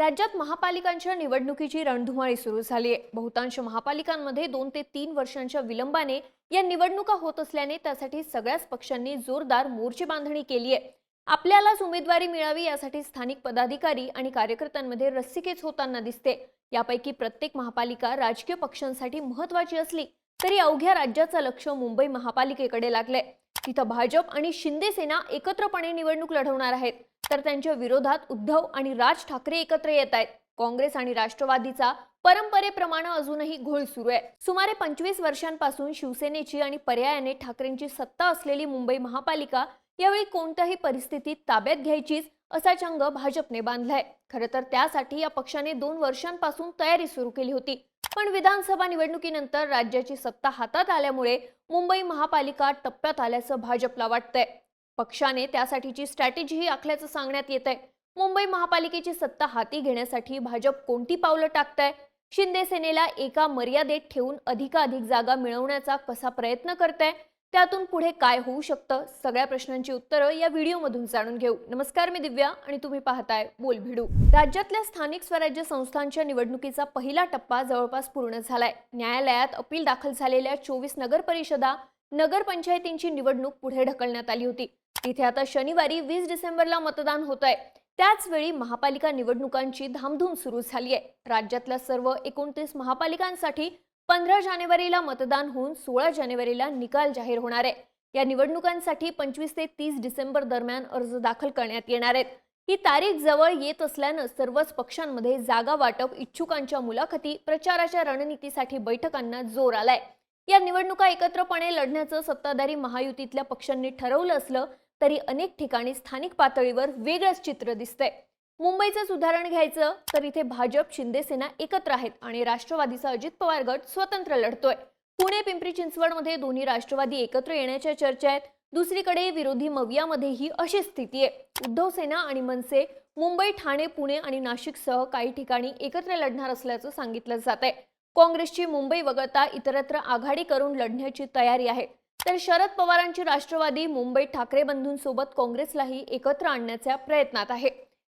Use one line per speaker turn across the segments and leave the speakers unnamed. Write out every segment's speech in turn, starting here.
राज्यात महापालिकांच्या निवडणुकीची रणधुमाळी सुरू झाली आहे। बहुतांश महापालिकांमध्ये 2 ते 3 वर्षांच्या विलंबाने या निवडणुका होत असल्याने त्यासाठी सगळ्याच पक्षांनी जोरदार मोर्चे बांधणी केली आहे। आपल्यालाच उमेदवारी मिळावी यासाठी स्थानिक पदाधिकारी आणि कार्यकर्त्यांमध्ये रस्सीखेच होताना दिसते। यापैकी प्रत्येक महापालिका राजकीय पक्षांसाठी महत्त्वाची असली तरी अवघ्या राज्याचं लक्ष मुंबई महापालिकेकडे लागलंय। तिथं भाजप आणि शिंदे सेना एकत्रपणे निवडणूक लढवणार आहेत, तर त्यांच्या विरोधात उद्धव आणि राज ठाकरे एकत्र येत आहेत। काँग्रेस आणि राष्ट्रवादीचा परंपरेप्रमाणे अजूनही घोळ सुरू आहे। सुमारे 25 वर्षांपासून शिवसेनेची आणि पर्यायाने ठाकरेंची सत्ता असलेली मुंबई महापालिका यावेळी कोणत्याही परिस्थितीत ताब्यात घ्यायचीच असा चंग भाजपने बांधलाय। खरं तर त्यासाठी या पक्षाने 2 वर्षांपासून तयारी सुरू केली होती, पण विधानसभा निवडणुकीनंतर राज्याची सत्ता हातात आल्यामुळे मुंबई महापालिका टप्प्यात आल्याचं भाजपला वाटतंय। पक्षाने त्यासाठीची स्ट्रॅटेजीही आखल्याचं सांगण्यात येतंय। मुंबई महापालिकेची सत्ता हाती घेण्यासाठी भाजप कोणती पावलं टाकतंय, शिंदे सेनेला एका मर्यादेत ठेवून अधिकाधिक जागा मिळवण्याचा कसा प्रयत्न करतंय, त्यातून पुढे काय होऊ शकतं, सगळ्या प्रश्नांची उत्तरं या व्हिडिओमधून जाणून घेऊ। नमस्कार, मी दिव्या आणि तुम्ही पाहताय बोलभिडू। राज्यातल्या स्थानिक स्वराज्य संस्थांच्या निवडणुकीचा पहिला टप्पा जवळपास पूर्ण झालाय। न्यायालयात अपील दाखल झालेल्या 24 नगर परिषदा नगरपंचायतींची निवडणूक पुढे ढकलण्यात आली होती। तिथे आता शनिवारी 20 डिसेंबरला मतदान होत आहे। त्याच वेळी महापालिका निवडणुकांची धामधूम सुरू झाली आहे। राज्यातल्या सर्व 29 महापालिकांसाठी 15 जानेवारीला मतदान होऊन 16 जानेवारीला निकाल जाहीर होणार आहे। या निवडणुकांसाठी 25 ते 30 डिसेंबर दरम्यान अर्ज दाखल करण्यात येणार आहेत। ही तारीख जवळ येत असल्यानं सर्वच पक्षांमध्ये जागा वाटप, इच्छुकांच्या मुलाखती, प्रचाराच्या रणनीतीसाठी बैठकांना जोर आलाय। या निवडणुका एकत्रपणे लढण्याचं सत्ताधारी महायुतीतल्या पक्षांनी ठरवलं असलं तरी अनेक ठिकाणी स्थानिक पातळीवर वेगळंच चित्र दिसतंय। मुंबईचं उदाहरण घ्यायचं तर इथे भाजप शिंदे सेना एकत्र आहेत आणि राष्ट्रवादीचा अजित पवार गट स्वतंत्र लढतोय। पुणे पिंपरी चिंचवडमध्ये दोन्ही राष्ट्रवादी एकत्र येण्याच्या चर्चा आहेत। दुसरीकडे विरोधी मवियामध्येही अशी स्थिती आहे। उद्धव सेना आणि मनसे मुंबई, ठाणे, पुणे आणि नाशिकसह काही ठिकाणी एकत्र लढणार असल्याचं सांगितलं जातंय। काँग्रेसची मुंबई वगळता इतरत्र आघाडी करून लढण्याची तयारी आहे, तर शरद पवारांची राष्ट्रवादी मुंबईत ठाकरे बंधूंसोबत काँग्रेसलाही एकत्र आणण्याच्या प्रयत्नात आहे।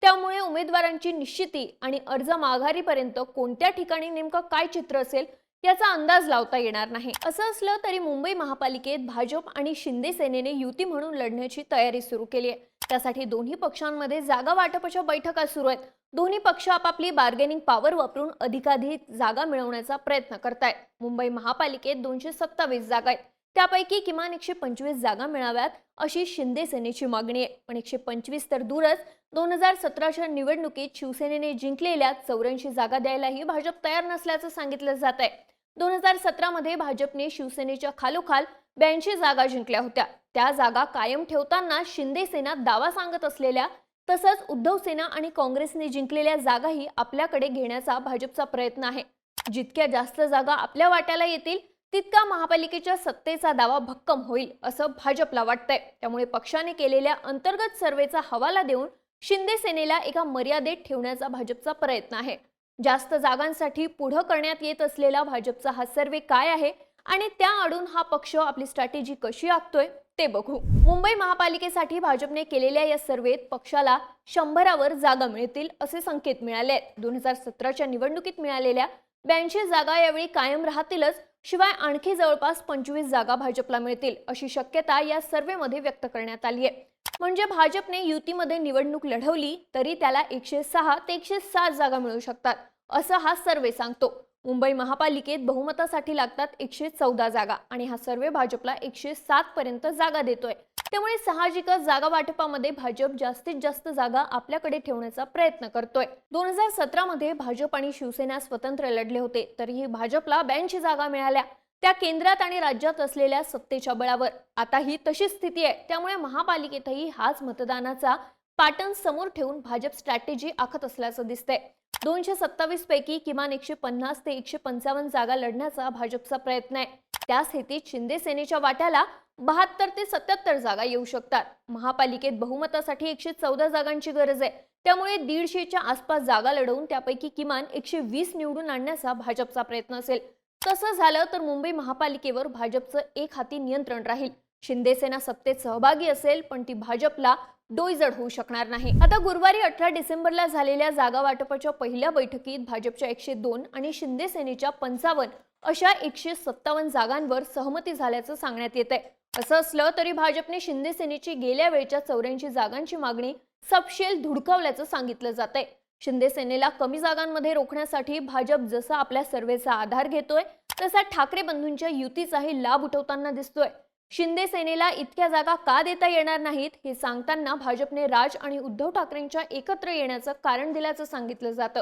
त्यामुळे उमेदवारांची निश्चिती आणि अर्ज माघारीपर्यंत कोणत्या ठिकाणी नेमकं काय चित्र असेल याचा अंदाज लावता येणार नाही। असं असलं तरी मुंबई महापालिकेत भाजप आणि शिंदे सेनेने युती म्हणून लढण्याची तयारी सुरू केली आहे। त्यासाठी दोन्ही पक्षांमध्ये जागा वाटपाच्या बैठका सुरू आहेत। दोन्ही पक्ष आपापली बार्गेनिंग पॉवर वापरून अधिकाधिक जागा मिळवण्याचा प्रयत्न करतायत। मुंबई महापालिकेत 227 जागा आहेत, त्यापैकी किमान 125 जागा मिळाव्यात अशी शिंदे सेनेची मागणी आहे। पण 125 तर दूरच, 2017च्या निवडणुकीत शिवसेनेने जिंकलेल्या 84 जागा द्यायलाही भाजप तयार नसल्याचं सांगितलं जात आहे। 2017 मध्ये भाजपने शिवसेनेच्या खालोखाल 82 जागा जिंकल्या होत्या। त्या जागा कायम ठेवताना शिंदे सेना दावा सांगत असलेल्या तसंच उद्धव सेना आणि काँग्रेसने जिंकलेल्या जागाही आपल्याकडे घेण्याचा भाजपचा प्रयत्न आहे। जितक्या जास्त जागा आपल्या वाट्याला येतील तितका महापालिकेच्या सत्तेचा दावा भक्कम होईल असं भाजपला वाटतंय। त्यामुळे पक्षाने केलेल्या अंतर्गत सर्वेचा हवाला देऊन शिंदे सेनेला एका मर्यादेत ठेवण्याचा भाजपचा प्रयत्न आहे। जास्त जागांसाठी पुढे करण्यात येत असलेला भाजपचा हा सर्वे काय आहे आणि त्या आडून हा पक्ष आपली स्ट्रॅटेजी कशी आखतोय ते बघू। मुंबई महापालिकेसाठी भाजपने केलेल्या या सर्वेत पक्षाला 100वर जागा मिळतील असे संकेत मिळाले आहेत। 2017च्या निवडणुकीत मिळालेल्या 82 जागा यावेळी कायम राहतीलच, शिवाय आणखी जवळपास 25 जागा भाजपला मिळतील अशी शक्यता या सर्वेमध्ये व्यक्त करण्यात आली आहे। म्हणजे भाजपने युतीमध्ये निवडणूक लढवली तरी त्याला 106 ते 107 जागा मिळू शकतात असं हा सर्वे सांगतो। मुंबई महापालिकेत बहुमतासाठी लागतात 114 जागा आणि हा सर्वे भाजपला 107 पर्यंत जागा देतोय। त्यामुळे साहजिकच जागा वाटपामध्ये भाजप जास्तीत जास्त जागा आपल्याकडे ठेवण्याचा प्रयत्न करतोय। 2017 मध्ये भाजप आणि शिवसेना स्वतंत्र लढले होते, तरीही भाजपला 82 जागा मिळाल्या, त्या केंद्रात आणि राज्यात असलेल्या सत्तेच्या बळावर। आता ही तशी स्थिती आहे, त्यामुळे महापालिकेतही हाच मतदानाचा पॅटर्न समोर ठेवून भाजप स्ट्रॅटेजी आखत असल्याचं दिसतंय। 227 पैकी किमान 150 ते 155 जागा लढण्याचा भाजपचा प्रयत्न आहे। त्या स्थितीत शिंदे सेनेच्या वाट्याला 72 ते 77 जागा येऊ शकतात। महापालिकेत बहुमतासाठी 114 जागांची गरज आहे, त्यामुळे 150च्या आसपास जागा लढवून त्यापैकी किमान 120 निवडून आणण्याचा भाजपचा प्रयत्न असेल। तसं झालं तर मुंबई महापालिकेवर भाजपचं एक हाती नियंत्रण राहील। शिंदे सेना सत्तेत सहभागी असेल, पण ती भाजपला डोईजड होऊ शकणार नाही। आता गुरुवारी 18 डिसेंबरला झालेल्या जागा वाटपाच्या पहिल्या बैठकीत भाजपच्या 102 आणि शिंदे सेनेच्या 55 अशा 157 जागांवर सहमती झाल्याचं सांगण्यात येतंय। असं असलं तरी भाजपने शिंदे सेनेची गेल्या वेळच्या 84 जागांची मागणी सपशेल धुडकावल्याचं सांगितलं जातंय। शिंदे सेनेला कमी जागांमध्ये रोखण्यासाठी भाजप जसा आपल्या सर्व्हेचा आधार घेतोय तसा ठाकरे बंधूंच्या युतीचाही लाभ उठवताना दिसतोय। शिंदे सेनेला इतक्या जागा का देता येणार नाहीत हे सांगताना भाजपने राज आणि उद्धव ठाकरेंच्या एकत्र येण्याचं कारण दिल्याचं सांगितलं जातं।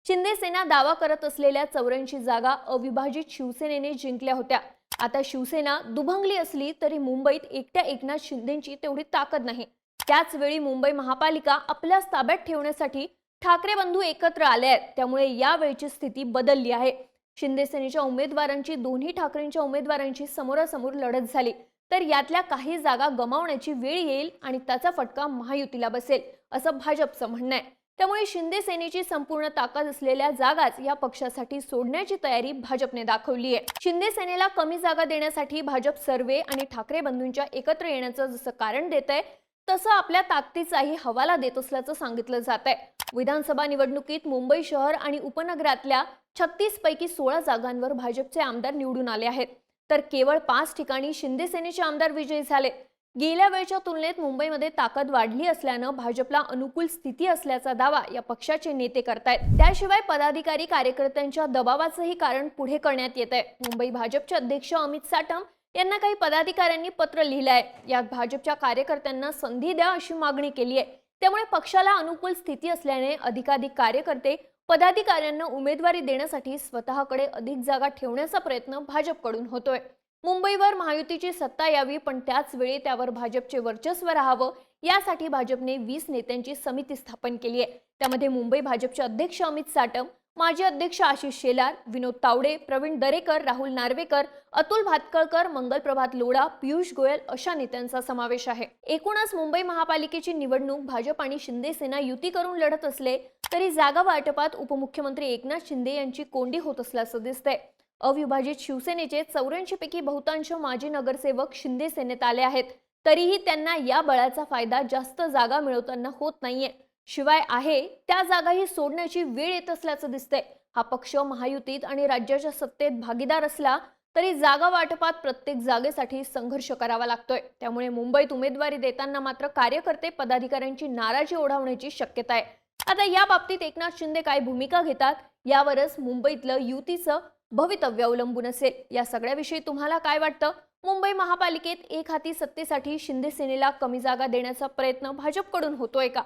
शिंदे सेना दावा करत असलेल्या 84 जागा अविभाजित शिवसेनेने जिंकल्या होत्या। आता शिवसेना दुभंगली असली तरी मुंबईत एकट्या एकनाथ शिंदेंची तेवढी ताकद नाही। त्याच वेळी मुंबई महापालिका आपल्या ताब्यात ठेवण्यासाठी ठाकरे बंधू एकत्र आले आहेत, त्यामुळे यावेळची स्थिती बदलली आहे। शिंदे सेनेच्या उमेदवारांची दोन्ही ठाकरेंच्या उमेदवारांची समोरासमोर लढत झाली तर यातल्या काही जागा गमावण्याची वेळ येईल आणि त्याचा फटका महायुतीला बसेल असं भाजपचं म्हणणं आहे। त्यामुळे शिंदे सेनेची संपूर्ण ताकद असलेल्या जागाच या पक्षासाठी सोडण्याची तयारी भाजपने दाखवली आहे। शिंदे सेनेला कमी जागा देण्यासाठी भाजप सर्वे आणि ठाकरे बंधूंच्या एकत्र येण्याचं जसं कारण देत आहे तसं आपल्या ताकदीचाही हवाला देत असल्याचं सांगितलं जात आहे। विधानसभा निवडणुकीत मुंबई शहर आणि उपनगरातल्या 36 पैकी 16 जागांवर भाजपचे आमदार निवडून आले आहेत तर केवळ 5 ठिकाणी शिंदे सेनेचे आमदार विजयी झाले। गेल्या वेळच्या तुलनेत मुंबईमध्ये ताकद वाढली असल्यानं भाजपला अनुकूल स्थिती असल्याचा दावा या पक्षाचे नेते करतायत। त्याशिवाय पदाधिकारी कार्यकर्त्यांच्या दबावाचंही कारण पुढे करण्यात येत आहे। मुंबई भाजपचे अध्यक्ष अमित साटम यांना काही पदाधिकाऱ्यांनी पत्र लिहिलंय। यात भाजपच्या कार्यकर्त्यांना संधी द्या अशी मागणी केली आहे। त्यामुळे पक्षाला अनुकूल स्थिती असल्याने अधिकाधिक कार्यकर्ते पदाधिकाऱ्यांना उमेदवारी देण्यासाठी स्वतःकडे अधिक जागा ठेवण्याचा प्रयत्न भाजपकडून होतोय। मुंबईवर महायुतीची सत्ता यावी पण त्याच वेळी त्यावर भाजपचे वर्चस्व राहावं यासाठी भाजपने 20 नेत्यांची समिती स्थापन केली आहे। त्यामध्ये मुंबई भाजपचे अध्यक्ष अमित साटम, माजी अध्यक्ष आशिष शेलार, विनोद तावडे, प्रवीण दरेकर, राहुल नार्वेकर, अतुल भातखळकर, मंगलप्रभात लोढा, पियुष गोयल अशा नेत्यांचा समावेश आहे। एकूणच मुंबई महापालिकेची निवडणूक भाजप आणि शिंदे सेना युती करून लढत असले तरी जागा वाटपात उपमुख्यमंत्री एकनाथ शिंदे यांची कोंडी होत असल्याचं दिसतंय। अविभाजित शिवसेनेचे 84 पैकी बहुतांश माजी नगरसेवक शिंदे सेनेत आले आहेत तरीही त्यांना या बळाचा फायदा जास्त जागा मिळवताना होत नाहीये। शिवाय आहे त्या जागाही सोडण्याची वेळ येत असल्याचं दिसतंय। हा पक्ष महायुतीत आणि राज्याच्या सत्तेत भागीदार असला तरी जागा वाटपात प्रत्येक जागेसाठी संघर्ष करावा लागतोय। त्यामुळे मुंबईत उमेदवारी देताना मात्र कार्यकर्ते पदाधिकाऱ्यांची नाराजी ओढावण्याची शक्यता आहे। आता या बाबतीत एकनाथ शिंदे काय भूमिका घेतात यावरच मुंबईतलं युतीचं भवितव्य अवलंबून असेल। या सगळ्याविषयी तुम्हाला काय वाटतं? मुंबई महापालिकेत एक हाती सत्तेसाठी शिंदे सेनेला कमी जागा देण्याचा प्रयत्न भाजपकडून होतोय का?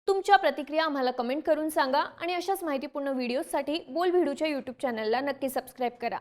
तुमच्या प्रतिक्रिया आम्हाला कमेंट करून सांगा आणि अशाच माहितीपूर्ण व्हिडिओसाठी बोलभिडूच्या YouTube चॅनलला नक्की सबस्क्राइब करा।